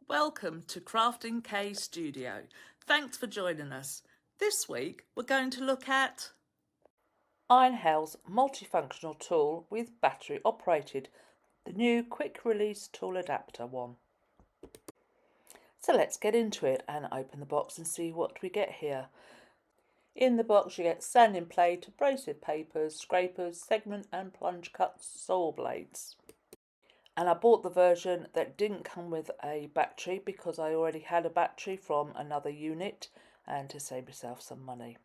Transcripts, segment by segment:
Welcome to Crafting K Studio. Thanks for joining us. This week we're going to look at Einhell's multifunctional tool with battery operated, the new quick release tool adapter one. So let's get into it and open the box and see what we get here. In the box you get sanding plate, abrasive papers, scrapers, segment and plunge cut saw blades. And I bought the version that didn't come with a battery because I already had a battery from another unit and to save myself some money.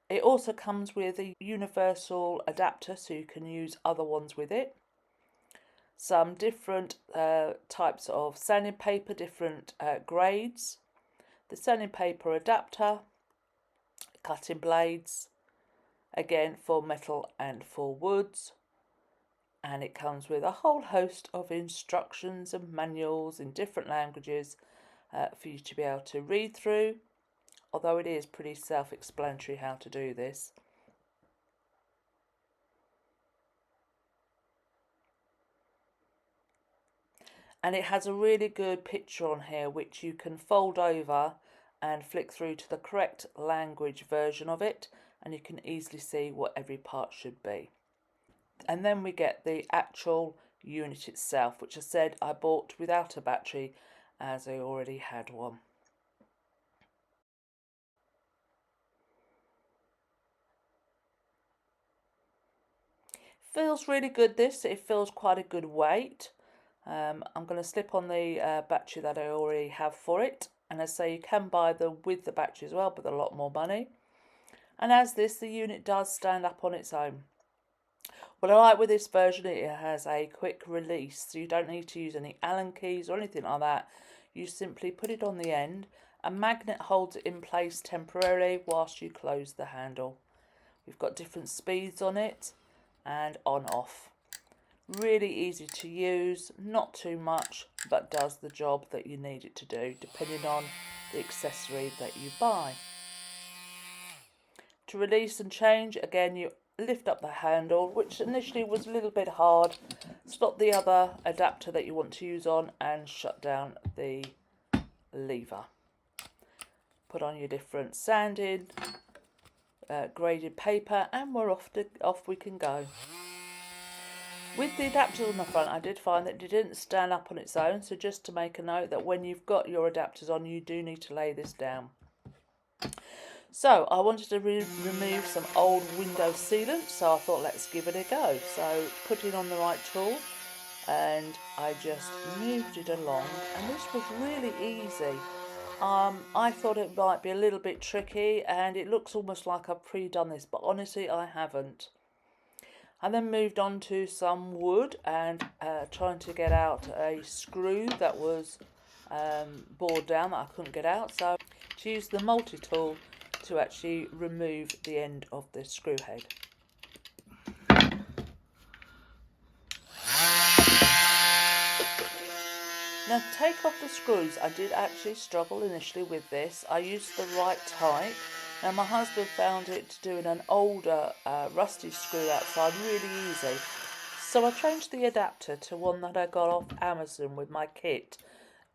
It also comes with a universal adapter so you can use other ones with it. Some different types of sanding paper, different grades. The sanding paper adapter, cutting blades, again for metal and for woods. And it comes with a whole host of instructions and manuals in different languages for you to be able to read through, although it is pretty self-explanatory how to do this. And it has a really good picture on here which you can fold over and flick through to the correct language version of it, and you can easily see what every part should be. And then we get the actual unit itself, which I said I bought without a battery as I already had one. Feels really good this, it feels quite a good weight. I'm going to slip on the battery that I already have for it, and I say you can buy them with the battery as well, but they're a lot more money. And as this, the unit does stand up on its own. What I like with this version, it has a quick release, so you don't need to use any Allen keys or anything like that. You simply put it on the end. A magnet holds it in place temporarily whilst you close the handle. We've got different speeds on it and on off. Really easy to use, not too much, but does the job that you need it to do depending on the accessory that you buy. To release and change, again you lift up the handle, which initially was a little bit hard. Stop the other adapter that you want to use on and shut down the lever. Put on your different sanding, graded paper, and we're off we can go. With the adapters on the front, I did find that it didn't stand up on its own, so just to make a note that when you've got your adapters on, you do need to lay this down. So I wanted to remove some old window sealant, so I thought let's give it a go. So putting on the right tool, and I just moved it along, and this was really easy. I thought it might be a little bit tricky, and it looks almost like I've pre-done this, but honestly I haven't. I then moved on to some wood and trying to get out a screw that was bored down that I couldn't get out, so to use the multi-tool to actually remove the end of the screw head. Now to take off the screws, I did actually struggle initially with this. I used the right type. Now my husband found it doing an older rusty screw outside really easy. So I changed the adapter to one that I got off Amazon with my kit.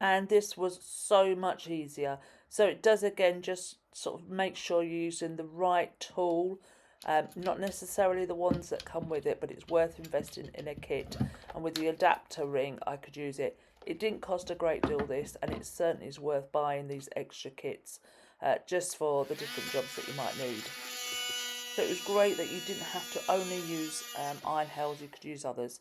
And this was so much easier. So it does again just sort of make sure you're using the right tool, not necessarily the ones that come with it, but it's worth investing in a kit. And with the adapter ring I could use it. It didn't cost a great deal this, and it certainly is worth buying these extra kits just for the different jobs that you might need. So it was great that you didn't have to only use Einhell's, you could use others.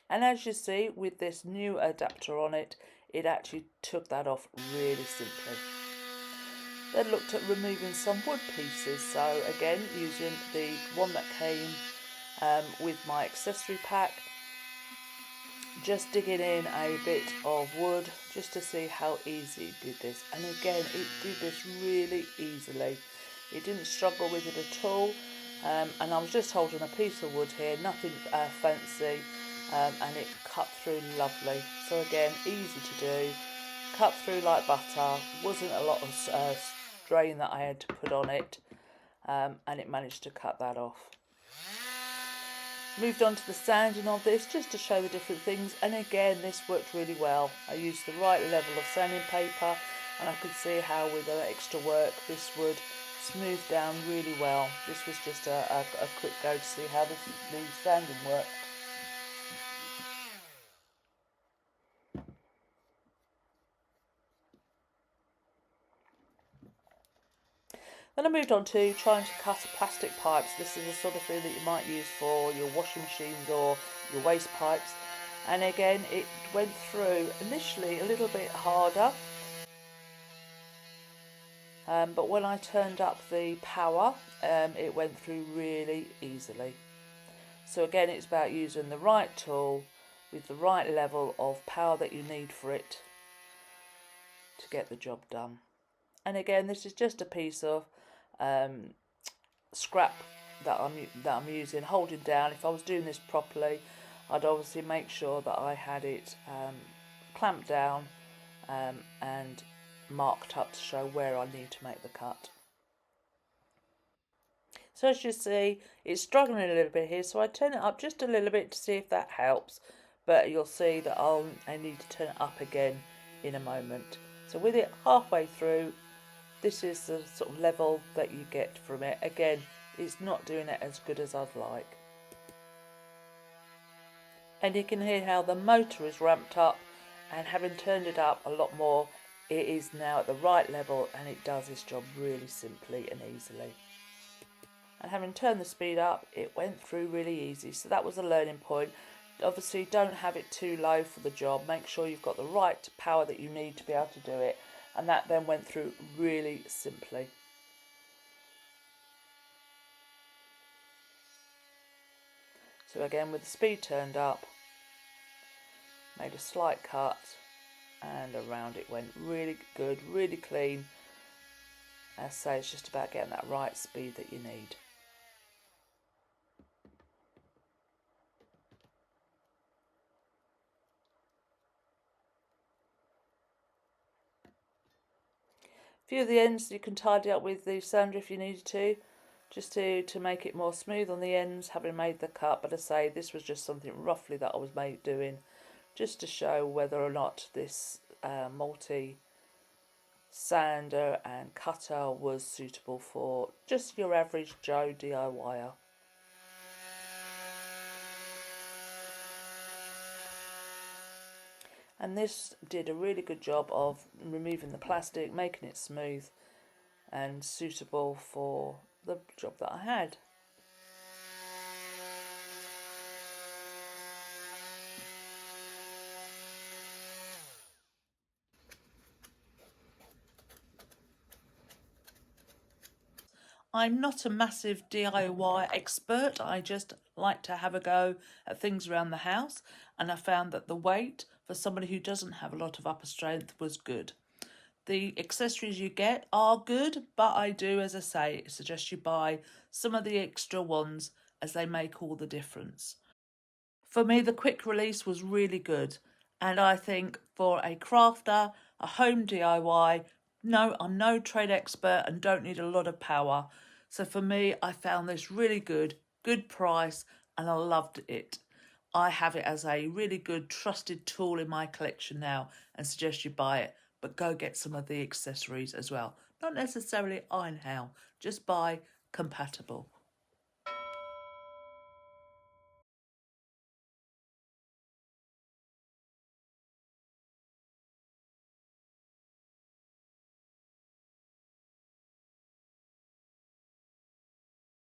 And as you see, with this new adapter on it, it actually took that off really simply. Then looked at removing some wood pieces, so again using the one that came with my accessory pack, just digging in a bit of wood just to see how easy it did this. And again, it did this really easily. It didn't struggle with it at all, and I was just holding a piece of wood here, nothing fancy. And it cut through lovely. So again, easy to do, cut through like butter. Wasn't a lot of strain that I had to put on it, and it managed to cut that off. Moved on to the sanding of this just to show the different things, and again this worked really well. I used the right level of sanding paper, and I could see how with the extra work this would smooth down really well. This was just a quick go to see how the sanding worked. Then I moved on to trying to cut plastic pipes. This is the sort of thing that you might use for your washing machines or your waste pipes. And again, it went through initially a little bit harder. But when I turned up the power, it went through really easily. So again, it's about using the right tool with the right level of power that you need for it to get the job done. And again, this is just a piece of scrap that I'm using, holding down. If I was doing this properly, I'd obviously make sure that I had it clamped down and marked up to show where I need to make the cut. So as you see, it's struggling a little bit here, so I turn it up just a little bit to see if that helps, but you'll see that I need to turn it up again in a moment. So with it halfway through, this is the sort of level that you get from it. Again, it's not doing it as good as I'd like. And you can hear how the motor is ramped up, and having turned it up a lot more, it is now at the right level and it does its job really simply and easily. And having turned the speed up, it went through really easy. So that was a learning point. Obviously, don't have it too low for the job. Make sure you've got the right power that you need to be able to do it. And that then went through really simply. So again, with the speed turned up, made a slight cut, and around it went really good, really clean. As I say, it's just about getting that right speed that you need. A few of the ends you can tidy up with the sander if you needed to, just to make it more smooth on the ends, having made the cut. But I say this was just something roughly that I was doing, just to show whether or not this multi sander and cutter was suitable for just your average Joe DIYer. And this did a really good job of removing the plastic, making it smooth and suitable for the job that I had. I'm not a massive DIY expert. I just like to have a go at things around the house, and I found that the weight for somebody who doesn't have a lot of upper strength was good. The accessories you get are good, but I do, as I say, suggest you buy some of the extra ones as they make all the difference. For me, the quick release was really good. And I think for a crafter, a home DIY, no, I'm no trade expert and don't need a lot of power. So for me, I found this really good, good price, and I loved it. I have it as a really good trusted tool in my collection now and suggest you buy it, but go get some of the accessories as well. Not necessarily Einhell, just buy compatible.